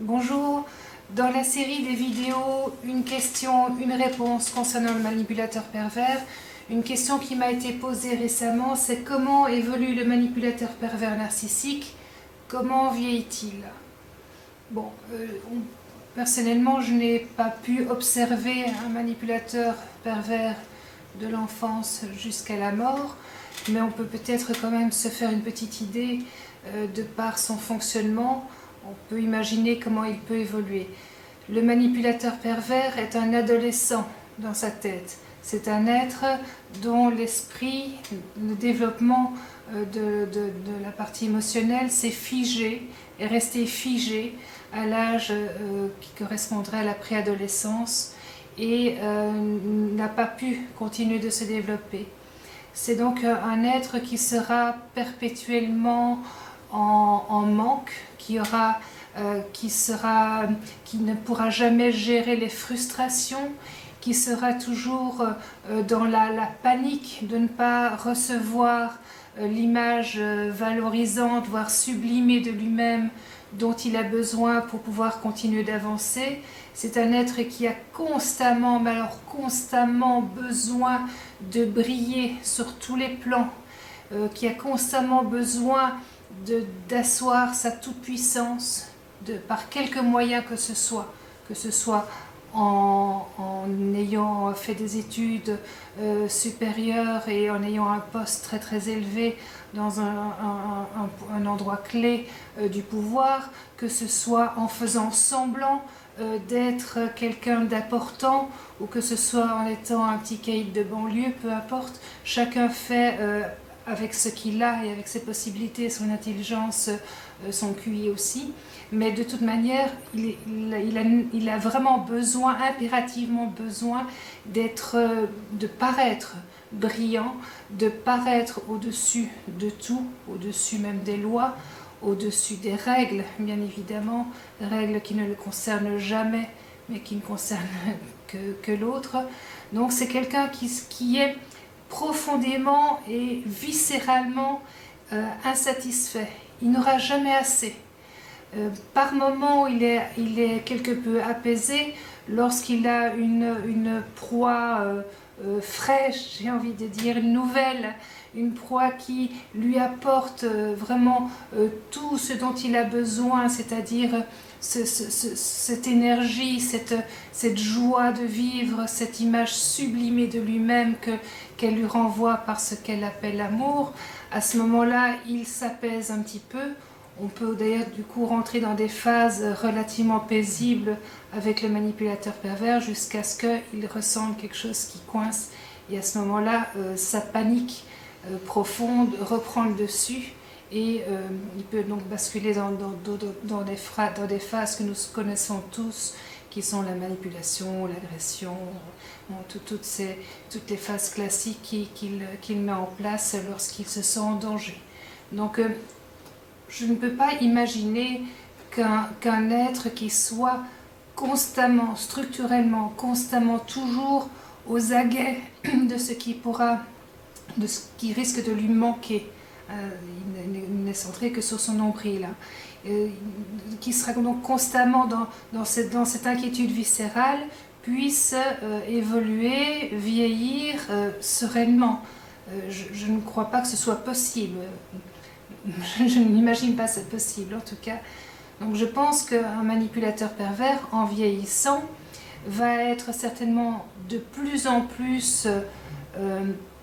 Bonjour, dans la série des vidéos Une question, une réponse concernant le manipulateur pervers, une question qui m'a été posée récemment, c'est comment évolue le manipulateur pervers narcissique, comment vieillit-il? Bon, personnellement, je n'ai pas pu observer un manipulateur pervers de l'enfance jusqu'à la mort, mais on peut peut-être quand même se faire une petite idée de par son fonctionnement. On peut imaginer comment il peut évoluer. Le manipulateur pervers est un adolescent dans sa tête. C'est un être dont l'esprit, le développement de la partie émotionnelle s'est figé, est resté figé à l'âge qui correspondrait à la préadolescence et n'a pas pu continuer de se développer. C'est donc un être qui sera perpétuellement en manque, qui ne pourra jamais gérer les frustrations, qui sera toujours dans la panique de ne pas recevoir l'image valorisante, voire sublimée de lui-même dont il a besoin pour pouvoir continuer d'avancer. C'est un être qui a constamment, mais alors constamment besoin de briller sur tous les plans, qui a constamment besoin d'asseoir sa toute-puissance par quelque moyen que ce soit en ayant fait des études supérieures et en ayant un poste très très élevé dans un endroit clé du pouvoir, que ce soit en faisant semblant d'être quelqu'un d'important ou que ce soit en étant un petit caïd de banlieue, peu importe, chacun fait avec ce qu'il a et avec ses possibilités, son intelligence, son QI aussi. Mais de toute manière, il a vraiment besoin, impérativement besoin de paraître brillant, de paraître au-dessus de tout, au-dessus même des lois, au-dessus des règles, bien évidemment, règles qui ne le concernent jamais, mais qui ne concernent que l'autre. Donc c'est quelqu'un qui est profondément et viscéralement insatisfait. Il n'aura jamais assez. Par moments, il est quelque peu apaisé lorsqu'il a une proie fraîche, j'ai envie de dire, nouvelle, une proie qui lui apporte vraiment tout ce dont il a besoin, c'est-à-dire cette énergie, cette joie de vivre, cette image sublimée de lui-même qu'elle lui renvoie par ce qu'elle appelle l'amour. À ce moment-là, il s'apaise un petit peu. On peut d'ailleurs du coup rentrer dans des phases relativement paisibles avec le manipulateur pervers jusqu'à ce qu'il ressente quelque chose qui coince. Et à ce moment-là, sa panique profonde reprend le dessus et il peut donc basculer dans des phases que nous connaissons tous, qui sont la manipulation, l'agression, toutes les phases classiques qu'il met en place lorsqu'il se sent en danger. Donc je ne peux pas imaginer qu'un être qui soit constamment, structurellement, constamment, toujours aux aguets de ce qui risque de lui manquer. Il n'est centré que sur son nombril, qui sera donc constamment dans cette inquiétude viscérale, puisse évoluer, vieillir sereinement. Je ne crois pas que ce soit possible. Je n'imagine pas ça possible en tout cas. Donc je pense qu'un manipulateur pervers, en vieillissant, va être certainement de plus en plus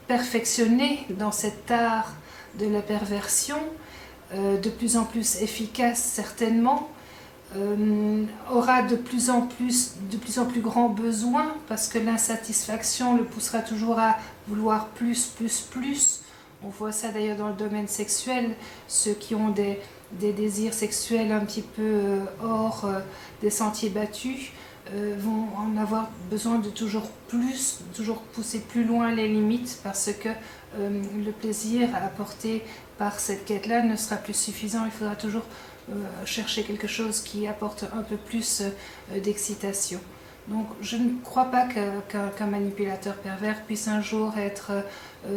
perfectionné dans cet art de la perversion, de plus en plus efficace certainement, aura de plus en plus grands besoins parce que l'insatisfaction le poussera toujours à vouloir plus, plus, plus. On voit ça d'ailleurs dans le domaine sexuel, ceux qui ont des désirs sexuels un petit peu hors des sentiers battus vont en avoir besoin de toujours plus, toujours pousser plus loin les limites parce que le plaisir apporté par cette quête-là ne sera plus suffisant. Il faudra toujours chercher quelque chose qui apporte un peu plus d'excitation. Donc je ne crois pas qu'un manipulateur pervers puisse un jour être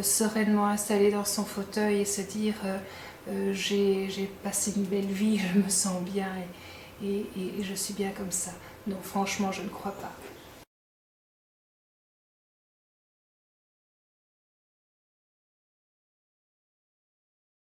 sereinement installé dans son fauteuil et se dire j'ai passé une belle vie, je me sens bien et je suis bien comme ça. Non, franchement, je ne crois pas.